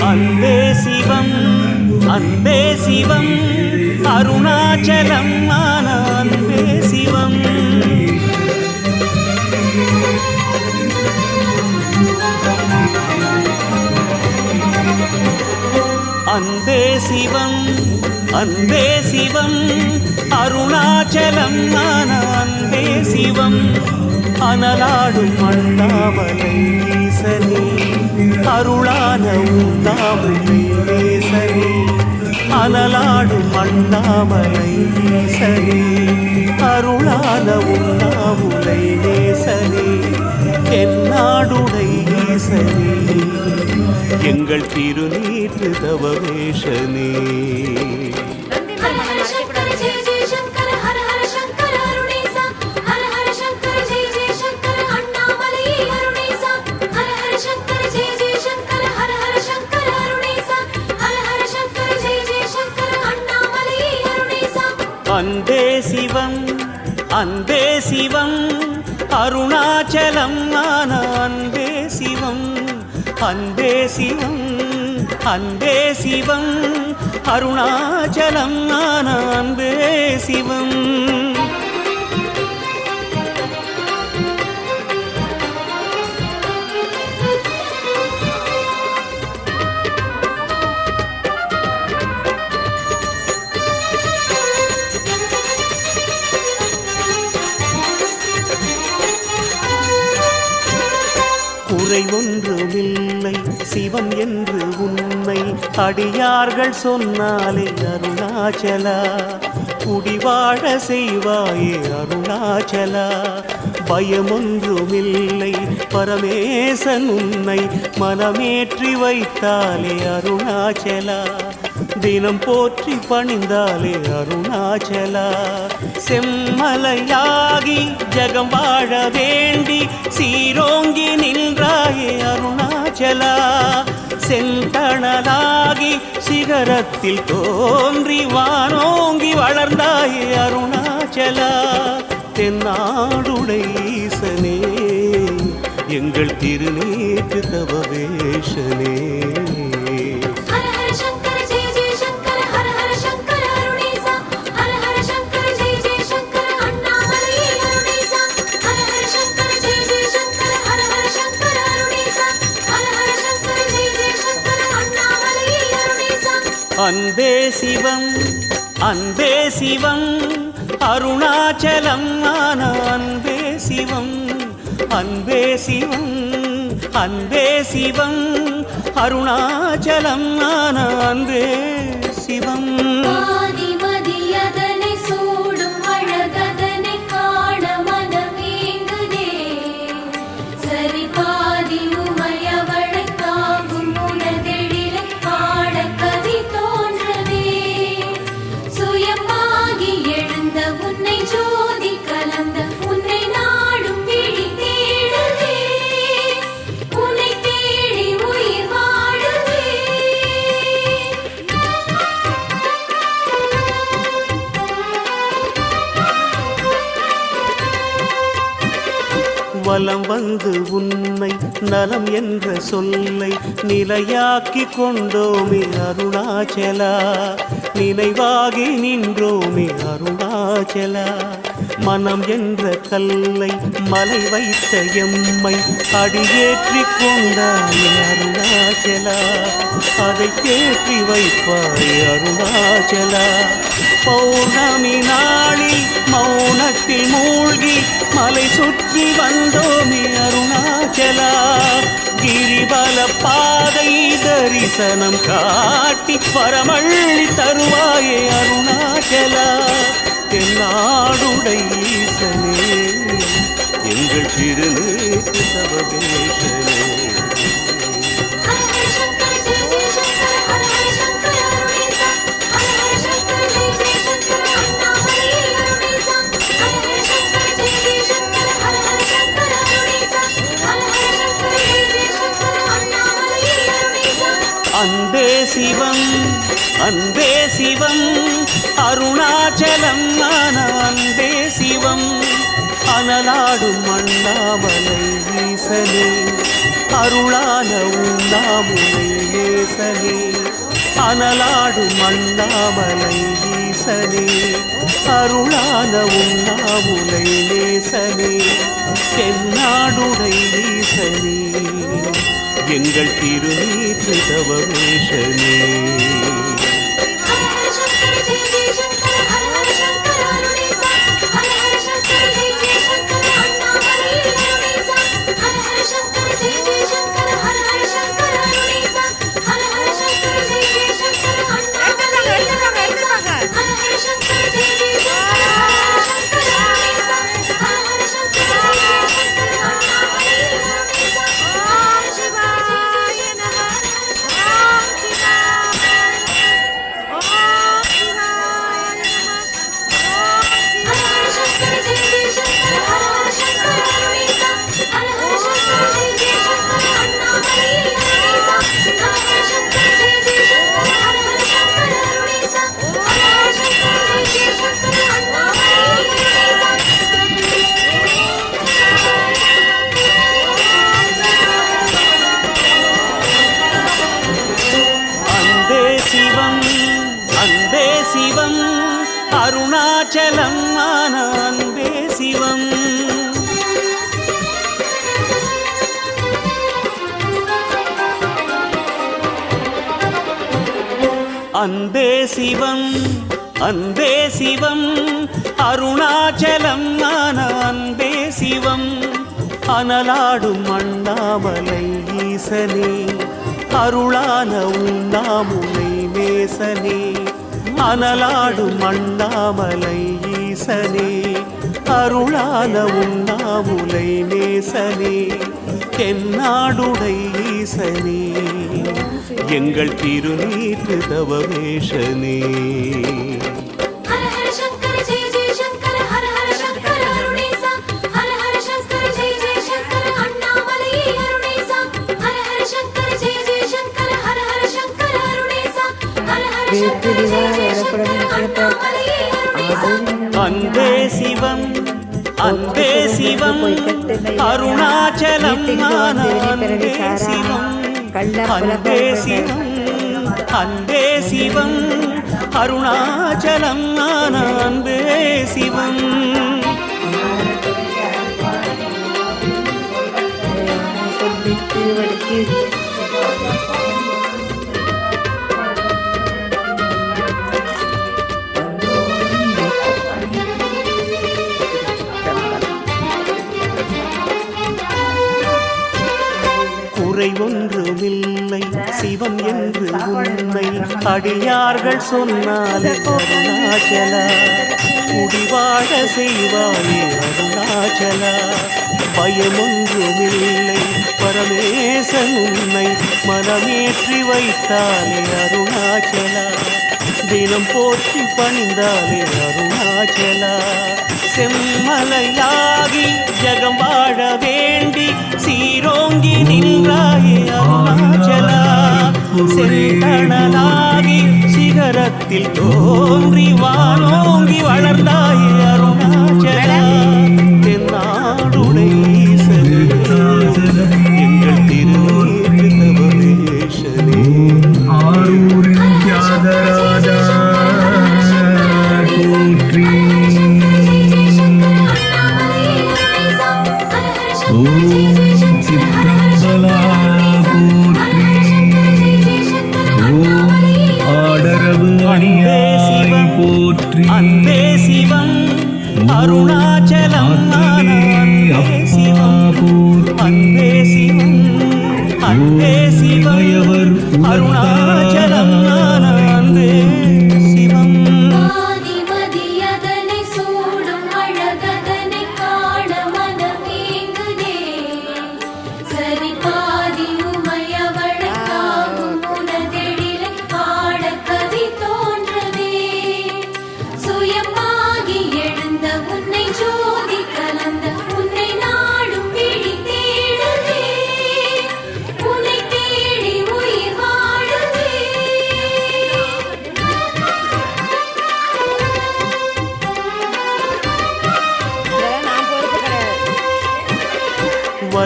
அன்பே சிவம் அன்பே சிவம் அருணாச்சலம் ஞான அன்பே சிவம் அன்பே சிவம் அன்பே சிவம் அருணாச்சலம் ஞான அன்பே சிவம் அனலாடும் அண்ணாமலை ஈசனே அருளான உண்ணாமலை ஈசனே அனலாடும் அண்ணாமலை ஈசனே அருளான உண்ணாமுலை ஈசனே என்னாடுடை ஈசனே எங்கள் திருநீற்று தவவேஷனே அன்பே சிவம் அன்பே சிவம் அருணாச்சலம் ஞான அன்பே சிவம் அன்பே சிவம் அன்பே சிவம் அருணாச்சலம் ஞான அன்பே சிவம் குறை ஒன்றுமில்லை சிவம் என்று உண்மை அடியார்கள் சொன்னாலே அருணாச்சலா குடிவாழ செய்வாயே அருணாச்சலா பயமொன்றுமில்லை பரமேசன் உன்னை மனமேற்றி வைத்தாலே அருணாச்சலா தினம் போற்றி பணிந்தாலே அருணாச்சலா செம்மலையாகி ஜகம் வாழ வேண்டி சீரோங்கி நின்றாயே அருணாச்சலா செந்தணலாகி சிகரத்தில் தோன்றி வானோங்கி வளர்ந்தாயே அருணாச்சலா தென்னாடுடை ஈசனே எங்கள் திருநீற்று தவவேஷனே அன்பே சிவம் அன்பே சிவம் அருணாச்சலம் ஞான அன்பே சிவம் அன்பே சிவம் அன்பே சிவம் அருணாச்சலம் ஞான அன்பே சிவம் வலம் வந்து உன்னை நலம் என்ற சொல்லை நிலையாக்கி கொண்டோமே அருணாச்சலா நினைவாகி நின்றோமே அருணாச்சலா மனம் என்ற கல்லை மலை வைத்த எம்மை அடியேற்றி கொண்டாய் அருணாச்சலா அதை தேற்றி வைப்பாய் அருணாச்சலா பௌர்ணமி நாளில் மௌனத்தில் மூழ்கி மலை சுற்றி வந்தோமே அருணாச்சலா கிரிவல பாதை தரிசனம் காட்டி பரமள்ளி தருவாயே அருணாச்சலா தென்னாடுடை ஈசனே எங்கள் திருநீற்று தவவேஷனே அன்பே சிவம் அருணாச்சலம் ஆன அன்பே சிவம் அனலாடும் அண்ணாமலை ஈசனே அருளான உண்ணாமுலை நேசனே அனலாடும் அண்ணாமலை ஈசனே அருளான உண்ணாமுலை நேசனே தென்னாடுடை ஈசனே எங்கள் திருநீற்று தவமேஷனே அருணாச்சலம் ஆன அன்பே சிவம் அன்பே சிவம் அன்பே சிவம் அருணாச்சலம் ஆன அன்பே சிவம் அனலாடும் அண்ணாமலை ஈசனே அருளான உண்ணாமுலை நேசனே அனலாடும் அண்ணாமலை ஈசனே அருளான உண்ணாமுலை நேசனே தென்னாடுடை ஈசனே எங்கள் திருநீற்று தவமேஷனே அன்பே சிவம் அன்பே சிவம் அருணாச்சலம் ஆன அன்பே சிவம் அன்பே சிவம் அன்பே சிவம் அருணாச்சலம் ஆன அன்பே சிவம் குறை ஒன்றுமில்லை சிவம் என்று உண்மை அடியார்கள் சொன்னாலே அருணாச்சலா குடிவாழ செய்வாயே அருணாச்சலா பயமொன்றுமில்லை பரமேசன் உன்னை மனமேற்றி வைத்தாலே அருணாச்சலா தினம் போற்றி பணிந்தாலே அருணாச்சலா செம்மலையாகி ஜகம் வாழ வேண்டி சீரோங்கி நின்றாயே அருணாச்சலா செந்தணலாகி சிகரத்தில் தோன்றி வானோங்கி வளர்ந்தாயே அருணாச்சலா தென்னாடுடை ஈசனே எங்கள் திருநீற்று தவமேஷனே ஆரூரின் தியாகராஜா போற்றி ஓம் சிற்றம்பலா போற்றி ஓம் ஆடரவு அணியாய் போற்றி அன்பே சிவம் அருணாச்சலம் ஆன அன்பே சிவம் அன்பே சிவம் அன்பே சிவம் அருணாச்சலம் ஆன அன்பே சிவம்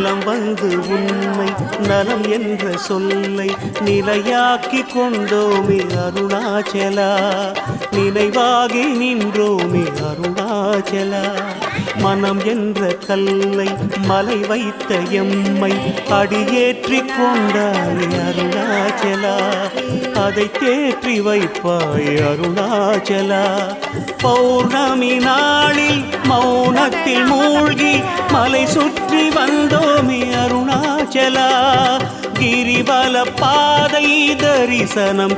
வலம் வந்து உண்மை நலம் என்ற சொல்லை நிலையாக்கி கொண்டோமே அருணாச்சலா, நினைவாகி நின்றோமே அருணாச்சலா. மனம் என்ற கல்லை மலை வைத்த எம்மை அடியேற்றி கொண்டாய் அருணாச்சலா, அதை தேற்றி வைப்பாய் அருணாச்சலா. பௌர்ணமி நாளில் மௌனத்தில் மூழ்கி மலை சுற்றி வந்தோமே அருணாச்சலா, கிரிவல பாதை தரிசனம்